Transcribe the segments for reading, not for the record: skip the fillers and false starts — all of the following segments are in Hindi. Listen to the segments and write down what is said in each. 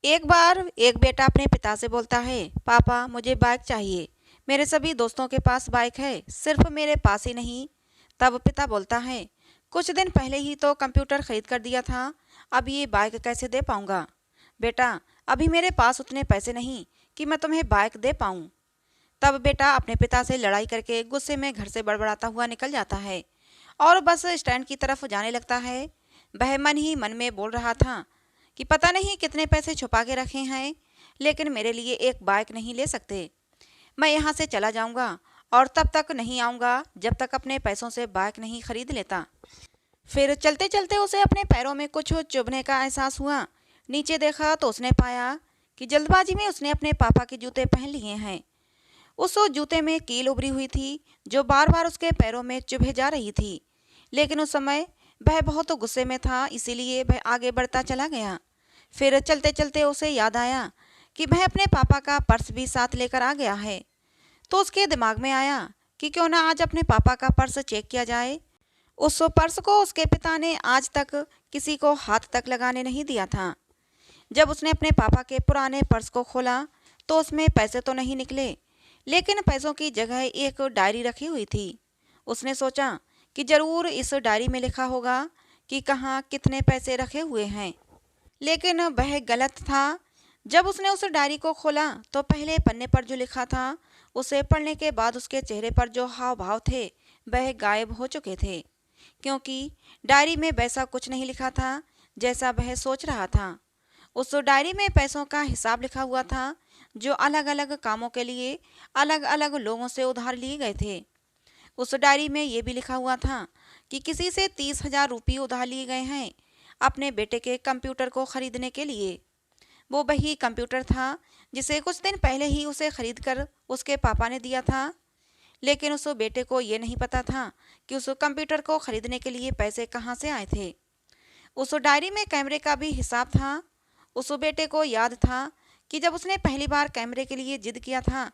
एक बार एक बेटा अपने पिता से बोलता है, पापा मुझे बाइक चाहिए। मेरे सभी दोस्तों के पास बाइक है, सिर्फ मेरे पास ही नहीं। तब पिता बोलता है, कुछ दिन पहले ही तो कंप्यूटर खरीद कर दिया था, अब ये बाइक कैसे दे पाऊंगा। बेटा, अभी मेरे पास उतने पैसे नहीं कि मैं तुम्हें बाइक दे पाऊं। तब बेटा अपने पिता से लड़ाई करके गुस्से में घर से बड़बड़ाता हुआ निकल जाता है और बस स्टैंड की तरफ जाने लगता है। वह मन ही मन में बोल रहा था कि पता नहीं कितने पैसे छुपा के रखे हैं, लेकिन मेरे लिए एक बाइक नहीं ले सकते। मैं यहाँ से चला जाऊँगा और तब तक नहीं आऊँगा जब तक अपने पैसों से बाइक नहीं खरीद लेता। फिर चलते चलते उसे अपने पैरों में कुछ चुभने का एहसास हुआ। नीचे देखा तो उसने पाया कि जल्दबाजी में उसने अपने पापा के जूते पहन लिए हैं। उस जूते में कील उभरी हुई थी जो बार बार उसके पैरों में चुभे जा रही थी। लेकिन उस समय वह बहुत गुस्से में था, इसीलिए वह आगे बढ़ता चला गया। फिर चलते चलते उसे याद आया कि वह अपने पापा का पर्स भी साथ लेकर आ गया है। तो उसके दिमाग में आया कि क्यों ना आज अपने पापा का पर्स चेक किया जाए। उस पर्स को उसके पिता ने आज तक किसी को हाथ तक लगाने नहीं दिया था। जब उसने अपने पापा के पुराने पर्स को खोला तो उसमें पैसे तो नहीं निकले, लेकिन पैसों की जगह एक डायरी रखी हुई थी। उसने सोचा कि जरूर इस डायरी में लिखा होगा कि कहाँ कितने पैसे रखे हुए हैं, लेकिन वह गलत था। जब उसने उस डायरी को खोला तो पहले पन्ने पर जो लिखा था उसे पढ़ने के बाद उसके चेहरे पर जो हाव भाव थे वह गायब हो चुके थे, क्योंकि डायरी में वैसा कुछ नहीं लिखा था जैसा वह सोच रहा था। उस डायरी में पैसों का हिसाब लिखा हुआ था जो अलग अलग कामों के लिए अलग अलग लोगों से उधार लिए गए थे। उस डायरी में ये भी लिखा हुआ था कि किसी से 30,000 रुपये उधार लिए गए हैं अपने बेटे के कंप्यूटर को खरीदने के लिए। वो वही कंप्यूटर था जिसे कुछ दिन पहले ही उसे खरीद कर उसके पापा ने दिया था, लेकिन उस बेटे को ये नहीं पता था कि उस कंप्यूटर को खरीदने के लिए पैसे कहाँ से आए थे। उस डायरी में कैमरे का भी हिसाब था। उस बेटे को याद था कि जब उसने पहली बार कैमरे के लिए जिद किया था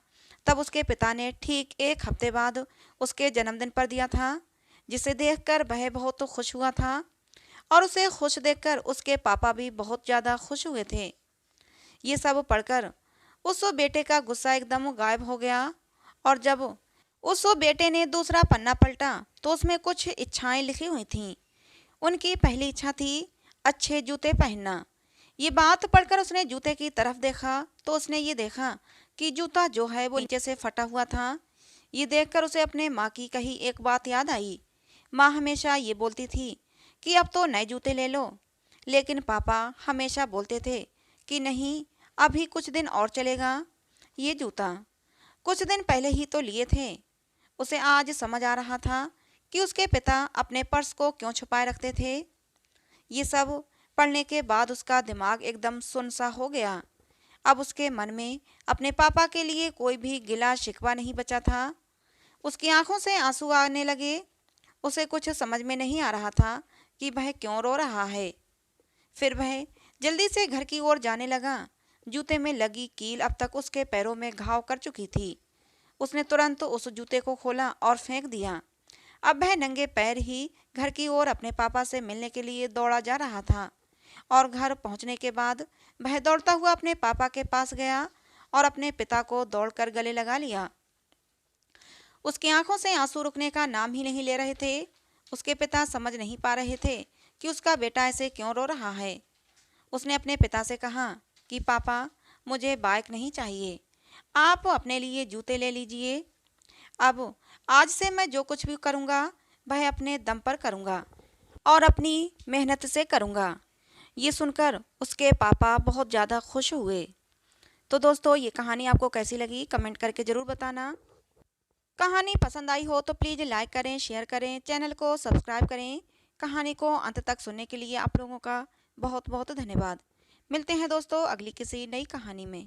तब उसके पिता ने ठीक एक हफ्ते बाद उसके जन्मदिन पर दिया था, जिसे देखकर वह बहुत खुश हुआ था और उसे खुश देखकर उसके पापा भी बहुत ज़्यादा खुश हुए थे। ये सब पढ़कर उस बेटे का गुस्सा एकदम गायब हो गया और जब उस बेटे ने दूसरा पन्ना पलटा तो उसमें कुछ इच्छाएं लिखी हुई थीं। उनकी पहली इच्छा थी अच्छे जूते पहनना। ये बात पढ़कर उसने जूते की तरफ देखा तो उसने ये देखा कि जूता जो है वो नीचे से फटा हुआ था। ये देखकर उसे अपने माँ की कही एक बात याद आई। माँ हमेशा ये बोलती थी कि अब तो नए जूते ले लो, लेकिन पापा हमेशा बोलते थे कि नहीं, अभी कुछ दिन और चलेगा। ये जूता कुछ दिन पहले ही तो लिए थे। उसे आज समझ आ रहा था कि उसके पिता अपने पर्स को क्यों छुपाए रखते थे। ये सब पढ़ने के बाद उसका दिमाग एकदम सुन सा हो गया। अब उसके मन में अपने पापा के लिए कोई भी गिला शिकवा नहीं बचा था। उसकी आंखों से आंसू आने लगे। उसे कुछ समझ में नहीं आ रहा था कि वह क्यों रो रहा है। फिर वह जल्दी से घर की ओर जाने लगा। जूते में लगी कील अब तक उसके पैरों में घाव कर चुकी थी। उसने तुरंत उस जूते को खोला और फेंक दिया। अब वह नंगे पैर ही घर की ओर अपने पापा से मिलने के लिए दौड़ा जा रहा था और घर पहुंचने के बाद वह दौड़ता हुआ अपने पापा के पास गया और अपने पिता को दौड़कर गले लगा लिया। उसकी आंखों से आंसू रुकने का नाम ही नहीं ले रहे थे। उसके पिता समझ नहीं पा रहे थे कि उसका बेटा ऐसे क्यों रो रहा है। उसने अपने पिता से कहा कि पापा, मुझे बाइक नहीं चाहिए, आप अपने लिए जूते ले लीजिए। अब आज से मैं जो कुछ भी करूँगा वह अपने दम पर करूँगा और अपनी मेहनत से करूँगा। ये सुनकर उसके पापा बहुत ज़्यादा खुश हुए। तो दोस्तों, ये कहानी आपको कैसी लगी कमेंट करके ज़रूर बताना। कहानी पसंद आई हो तो प्लीज़ लाइक करें, शेयर करें, चैनल को सब्सक्राइब करें। कहानी को अंत तक सुनने के लिए आप लोगों का बहुत बहुत धन्यवाद। मिलते हैं दोस्तों अगली किसी नई कहानी में।